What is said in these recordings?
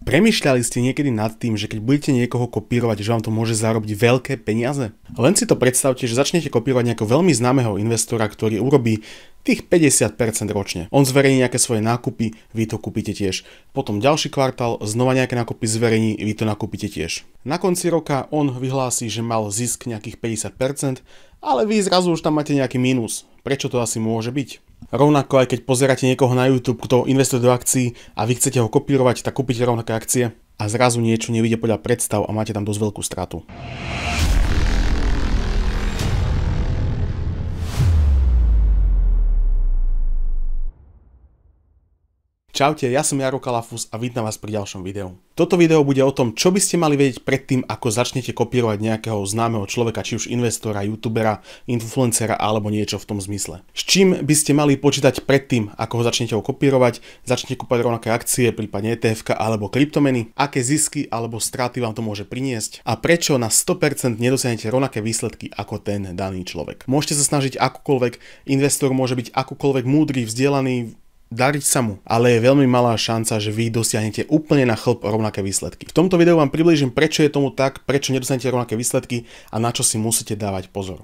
Premýšľali ste niekedy nad tým, že keď budete niekoho kopírovať, že vám to môže zarobiť veľké peniaze? Len si to predstavte, že začnete kopírovať nejakého veľmi známeho investora, ktorý urobí tých 50% ročne. On zverejní nejaké svoje nákupy, vy to kúpite tiež. Potom ďalší kvartál, znova nejaké nákupy zverejní, vy to nakúpite tiež. Na konci roka on vyhlási, že mal zisk nejakých 50%, ale vy zrazu už tam máte nejaký mínus. Prečo to asi môže byť? Rovnako aj keď pozeráte niekoho na YouTube, kto investuje do akcií a vy chcete ho kopírovať, tak kúpite rovnaké akcie a zrazu niečo nevíde podľa predstav a máte tam dosť veľkú stratu. Čaute, ja som Jaro Kalafus a vítam vás pri ďalšom videu. Toto video bude o tom, čo by ste mali vedieť predtým, ako začnete kopírovať nejakého známeho človeka, či už investora, youtubera, influencera alebo niečo v tom zmysle. S čím by ste mali počítať predtým, ako ho začnete kopírovať, začnete kúpať rovnaké akcie, prípadne ETF alebo kryptomeny, aké zisky alebo straty vám to môže priniesť a prečo na 100% nedosiahnete rovnaké výsledky ako ten daný človek. Môžete sa snažiť akokoľvek, investor môže byť akokoľvek múdry, vzdelaný, dariť sa mu, ale je veľmi malá šanca, že vy dosiahnete úplne na chlp rovnaké výsledky. V tomto videu vám priblížim, prečo je tomu tak, prečo nedosiahnete rovnaké výsledky a na čo si musíte dávať pozor.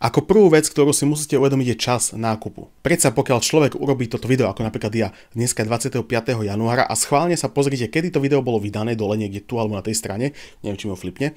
Ako prvú vec, ktorú si musíte uvedomiť, je čas nákupu. Predsa pokiaľ človek urobí toto video, ako napríklad ja, dneska 25. januára a schválne sa pozrite, kedy to video bolo vydané, dole niekde tu alebo na tej strane, neviem, či mi ho flipne.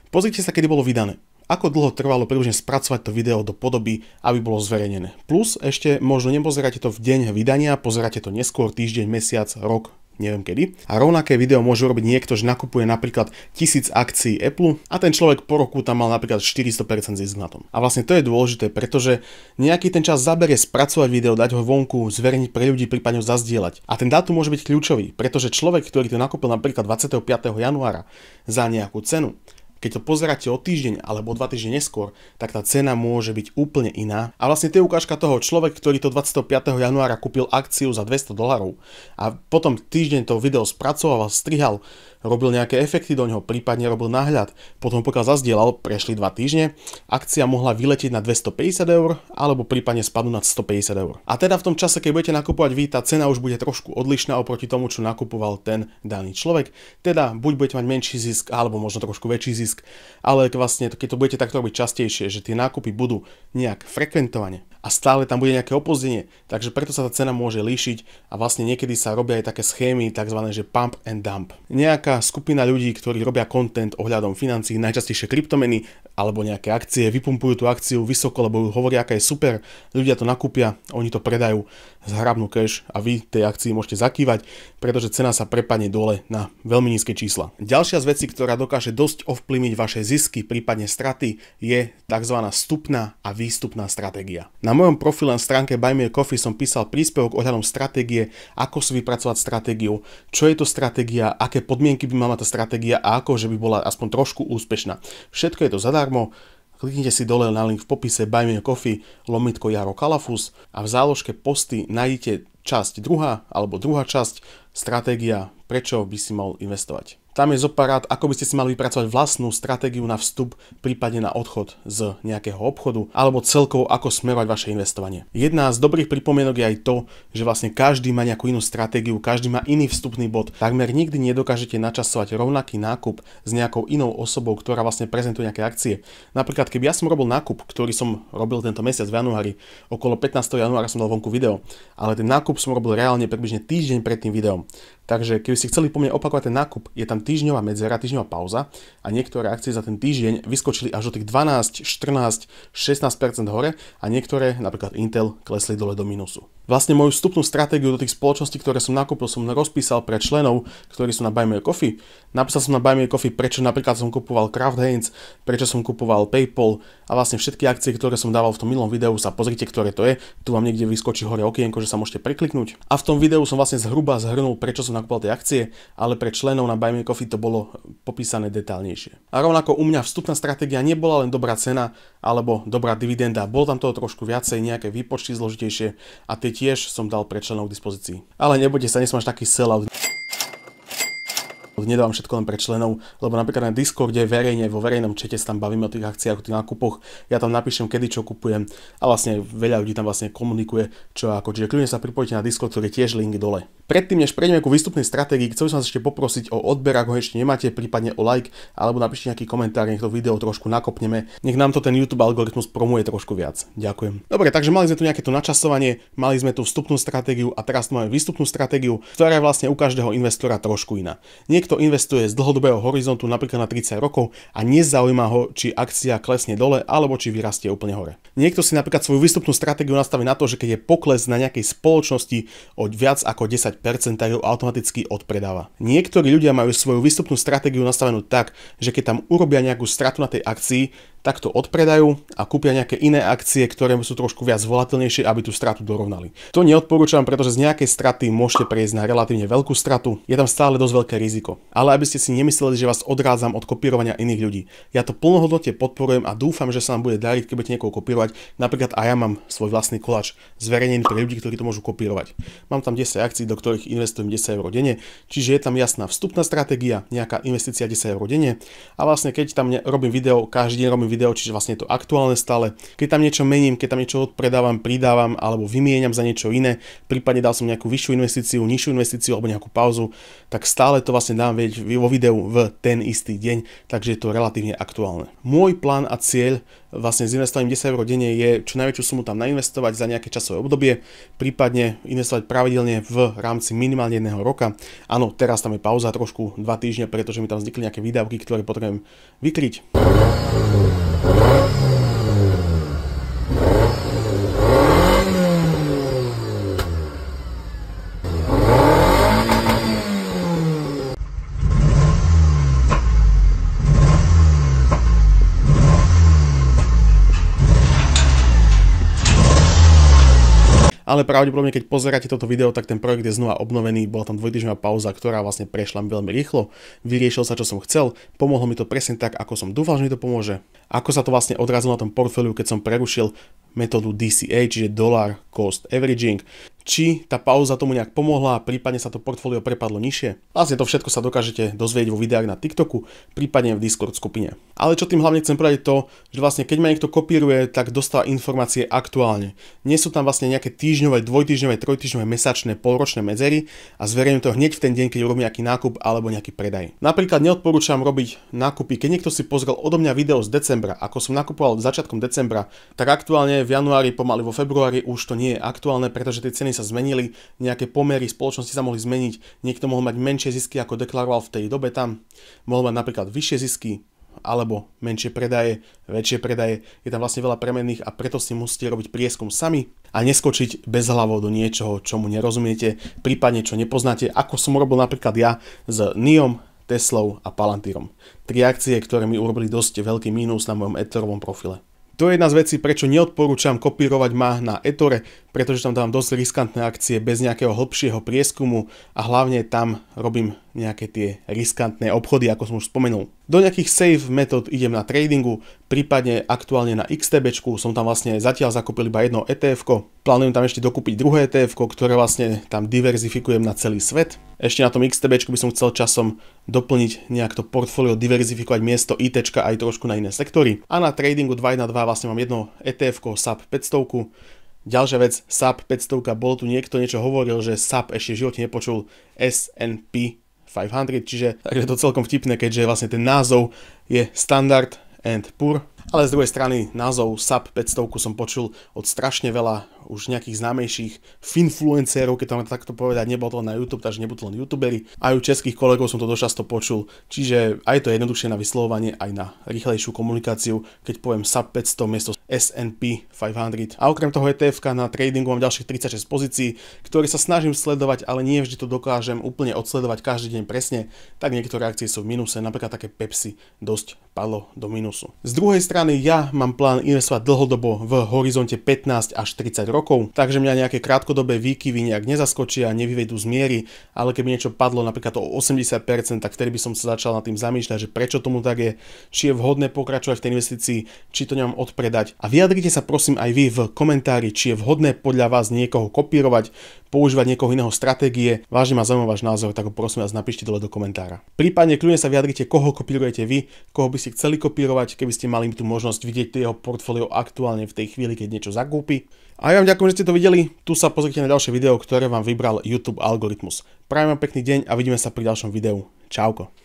Pozrite sa, kedy bolo vydané. Ako dlho trvalo približne spracovať to video do podoby, aby bolo zverejnené. Plus ešte možno nepozeráte to v deň vydania, pozeráte to neskôr, týždeň, mesiac, rok, neviem kedy. A rovnaké video môže urobiť niekto, že nakupuje napríklad 1000 akcií Apple a ten človek po roku tam mal napríklad 400% zisk na tom. A vlastne to je dôležité, pretože nejaký ten čas zaberie spracovať video, dať ho vonku, zverejniť pre ľudí, prípadne ho zazdieľať. A ten dátum môže byť kľúčový, pretože človek, ktorý to nakúpil napríklad 25. januára za nejakú cenu, keď to pozeráte o týždeň alebo o 2 týždne neskôr, tak tá cena môže byť úplne iná. A vlastne to je ukážka toho, človek, ktorý to 25. januára kúpil akciu za $200 a potom týždeň to video spracoval, strihal, robil nejaké efekty do neho, prípadne robil náhľad. Potom pokiaľ zazdielal, prešli 2 týždne, akcia mohla vyletieť na 250 eur alebo prípadne spadnúť na 150 eur. A teda v tom čase, keď budete nakupovať vy, tá cena už bude trošku odlišná oproti tomu, čo nakupoval ten daný človek. Teda buď budete mať menší zisk alebo možno trošku väčší zisk, ale vlastne keď to budete takto robiť častejšie, že tie nákupy budú nejak frekventovane a stále tam bude nejaké opozdenie, takže preto sa tá cena môže líšiť a vlastne niekedy sa robia aj také schémy, takzvané že pump and dump. Nejaká skupina ľudí, ktorí robia content ohľadom financií, najčastejšie kryptomeny alebo nejaké akcie, vypumpujú tú akciu vysoko, lebo hovoria, aká je super, ľudia to nakúpia, oni to predajú, zhrabnú cash a vy tej akcii môžete zakývať, pretože cena sa prepadne dole na veľmi nízke čísla. Ďalšia z vecí, ktorá dokáže dosť ovplyvniť vaše zisky, prípadne straty, je tzv. Vstupná a výstupná stratégia. Na mojom profile na stránke Buy Me a Coffee som písal príspevok ohľadom stratégie, ako si vypracovať stratégiu, čo je to stratégia, aké podmienky by mala tá stratégia a ako, že by bola aspoň trošku úspešná. Všetko je to zadarmo. Kliknite si dole na link v popise Buy Me a Coffee /Jaro Kalafus a v záložke posty nájdete časť druhá alebo druhá časť stratégia, prečo by si mal investovať. Tam je zopár rád, ako by ste si mali vypracovať vlastnú stratégiu na vstup, prípadne na odchod z nejakého obchodu, alebo celkovo ako smerovať vaše investovanie. Jedna z dobrých pripomienok je aj to, že vlastne každý má nejakú inú stratégiu, každý má iný vstupný bod. Takmer nikdy nedokážete načasovať rovnaký nákup s nejakou inou osobou, ktorá vlastne prezentuje nejaké akcie. Napríklad, keby ja som robil nákup, ktorý som robil tento mesiac v januári, okolo 15. januára som dal vonku video, ale ten nákup som robil reálne približne týždeň pred tým videom. Takže keby ste chceli po mne opakovať ten nákup, je tam týždňová medzera, týždňová pauza a niektoré akcie za ten týždeň vyskočili až do tých 12, 14, 16% hore a niektoré, napríklad Intel, klesli dole do minusu. Vlastne moju vstupnú stratégiu do tých spoločností, ktoré som nakúpil, som rozpísal pre členov, ktorí sú na Buy Me a Coffee. Napísal som na Buy Me a Coffee, prečo napríklad som kupoval Kraft Heinz, prečo som kupoval PayPal a vlastne všetky akcie, ktoré som dával v tom minulom videu, sa pozrite, ktoré to je. Tu vám niekde vyskočí hore okienko, že sa môžete prekliknúť. A v tom videu som vlastne zhruba zhrnul, prečo som nakupoval tie akcie, ale pre členov na Buy Me a Coffee to bolo popísané detailnejšie. A rovnako u mňa vstupná stratégia nebola len dobrá cena alebo dobrá dividenda, bol tam toho trošku viacej, nejaké výpočty zložitejšie a tie tiež som dal pre členov k dispozícii. Ale nebojte sa, nesmám taký sellout. Nedávam všetko len pre členov, lebo napríklad na Discorde verejne, vo verejnom čete sa tam bavíme o tých akciách, o tých nákupoch. Ja tam napíšem, kedy čo kupujem a vlastne veľa ľudí tam vlastne komunikuje, čo ako. Čiže kľudne sa pripojte na Discord, ktorý je tiež link dole. Predtým, než prejdeme ku výstupnej stratégii, chcel som vás ešte poprosiť o odber, ak ho ešte nemáte, prípadne o like, alebo napíšte nejaký komentár, nech to video trošku nakopneme. Nech nám to ten YouTube algoritmus promuje trošku viac. Ďakujem. Dobre, takže mali sme tu nejaké načasovanie, mali sme tu vstupnú stratégiu a teraz tu máme výstupnú stratégiu, ktorá je vlastne u každého investora trošku iná. Niekto investuje z dlhodobého horizontu napríklad na 30 rokov a nezaujíma ho, či akcia klesne dole alebo či vyrastie úplne hore. Niekto si napríklad svoju výstupnú stratégiu nastaví na to, že keď je pokles na nejakej spoločnosti o viac ako 10%, tak ju automaticky odpredáva. Niektorí ľudia majú svoju výstupnú stratégiu nastavenú tak, že keď tam urobia nejakú stratu na tej akcii, tak to odpredajú a kúpia nejaké iné akcie, ktoré sú trošku viac volatilnejšie, aby tú stratu dorovnali. To neodporúčam, pretože z nejakej straty môžete prejsť na relatívne veľkú stratu. Je tam stále dosť veľké riziko. Ale aby ste si nemysleli, že vás odrádzam od kopírovania iných ľudí. Ja to plnohodnotne podporujem a dúfam, že sa vám bude dariť, keď budete niekoho kopírovať. Napríklad aj ja mám svoj vlastný koláč zverejnený pre ľudí, ktorí to môžu kopírovať. Mám tam 10 akcií, do ktorých investujem 10 eur denne, čiže je tam jasná vstupná stratégia, nejaká investícia 10 eur denne a vlastne keď tam robím video, každý deň robím video, čiže vlastne je to aktuálne stále. Keď tam niečo mením, keď tam niečo odpredávam, pridávam alebo vymieňam za niečo iné, prípadne dal som nejakú vyššiu investíciu, nižšiu investíciu alebo nejakú pauzu, tak stále to vlastne dám vedieť vo videu v ten istý deň, takže je to relatívne aktuálne. Môj plán a cieľ vlastne s investovaním 10 eur denne je čo najväčšiu sumu tam nainvestovať za nejaké časové obdobie, prípadne investovať pravidelne v rámci minimálne 1 roka. Áno, teraz tam je pauza trošku 2 týždne, pretože mi tam vznikli nejaké výdavky, ktoré potrebujem vykryť. Ale pravdepodobne, keď pozeráte toto video, tak ten projekt je znova obnovený, bola tam 2-týždňová pauza, ktorá vlastne prešla veľmi rýchlo, vyriešil sa, čo som chcel, pomohlo mi to presne tak, ako som dúfal, že mi to pomôže. Ako sa to vlastne odrazilo na tom portfóliu, keď som prerušil metódu DCA, čiže Dollar Cost Averaging, či tá pauza tomu nejak pomohla a prípadne sa to portfólio prepadlo nižšie. Vlastne to všetko sa dokážete dozvedieť vo videách na TikToku, prípadne v Discord skupine. Ale čo tým hlavne chcem povedať to, že vlastne keď ma niekto kopíruje, tak dostáva informácie aktuálne. Nie sú tam vlastne nejaké týždňové, dvojtýždňové, trojtýždňové, mesačné, polročné medzery a zverejňujem to hneď v ten deň, keď urobím nejaký nákup alebo nejaký predaj. Napríklad neodporúčam robiť nákupy, keď niekto si pozrel odo mňa video z decembra, ako som nakupoval začiatkom decembra, tak aktuálne v januári, pomaly vo februári už to nie je aktuálne, pretože tie ceny sa zmenili, nejaké pomery spoločnosti sa mohli zmeniť, niekto mohol mať menšie zisky ako deklaroval v tej dobe tam, mohol mať napríklad vyššie zisky alebo menšie predaje, väčšie predaje, je tam vlastne veľa premenných a preto si musíte robiť prieskum sami a neskočiť bezhlavo do niečoho, čomu nerozumiete, prípadne čo nepoznáte, ako som robil napríklad ja s NIOM, Teslou a Palantírom. 3 akcie, ktoré mi urobili dosť veľký mínus na mojom Etherovom profile. To je jedna z vecí, prečo neodporúčam kopírovať ma na Ethore, pretože tam dávam dosť riskantné akcie bez nejakého hlbšieho prieskumu a hlavne tam robím nejaké tie riskantné obchody, ako som už spomenul. Do nejakých safe metód idem na tradingu, prípadne aktuálne na XTBčku, som tam vlastne zatiaľ zakúpil iba jedno ETF-ko, plánujem tam ešte dokúpiť druhé ETF-ko, ktoré vlastne tam diverzifikujem na celý svet. Ešte na tom XTBčku by som chcel časom doplniť nejak to portfólio, diverzifikovať miesto ITčka aj trošku na iné sektory. A na tradingu 212 vlastne mám jedno ETF-ko SAP 500. Ďalšia vec, SAP 500, bol tu niekto niečo hovoril, že SAP ešte v živote nepočul S&P 500, čiže je to celkom vtipné, keďže vlastne ten názov je Standard & Poor. Ale z druhej strany názov SAP 500 som počul od strašne veľa už nejakých známejších finfluencerov, keď to mám takto povedať, nebolo to len na YouTube, takže nebudú len youtuberi. Aj u českých kolegov som to dosť často počul, čiže aj to je jednoduchšie na vyslovovanie, aj na rýchlejšiu komunikáciu, keď poviem SAP 500 miesto S&P 500. A okrem toho ETF-ka na tradingu mám ďalších 36 pozícií, ktoré sa snažím sledovať, ale nie vždy to dokážem úplne odsledovať každý deň presne, tak niektoré akcie sú v minuse, napríklad také Pepsi dosť padlo do minusu. Z druhej strany ja mám plán investovať dlhodobo v horizonte 15 až 30 rokov, takže mňa nejaké krátkodobé výkyvy nejak nezaskočia, nevyvedú z miery, ale keby niečo padlo napríklad o 80%, tak vtedy by som sa začal nad tým zamýšľať, že prečo tomu tak je, či je vhodné pokračovať v tej investícii, či to nemám odpredať. A vyjadrite sa prosím aj vy v komentári, či je vhodné podľa vás niekoho kopírovať, používať niekoho iného stratégie. Vážne ma zaujíma váš názor, tak ho prosím vás napíšte dole do komentára. Prípadne kľudne sa vyjadrite, koho kopírujete vy, koho by ste chceli kopírovať, keby ste mali tú možnosť vidieť jeho portfólio aktuálne v tej chvíli, keď niečo zakúpi. A ja vám ďakujem, že ste to videli. Tu sa pozrite na ďalšie video, ktoré vám vybral YouTube algoritmus. Prajem vám pekný deň a vidíme sa pri ďalšom videu. Čauko.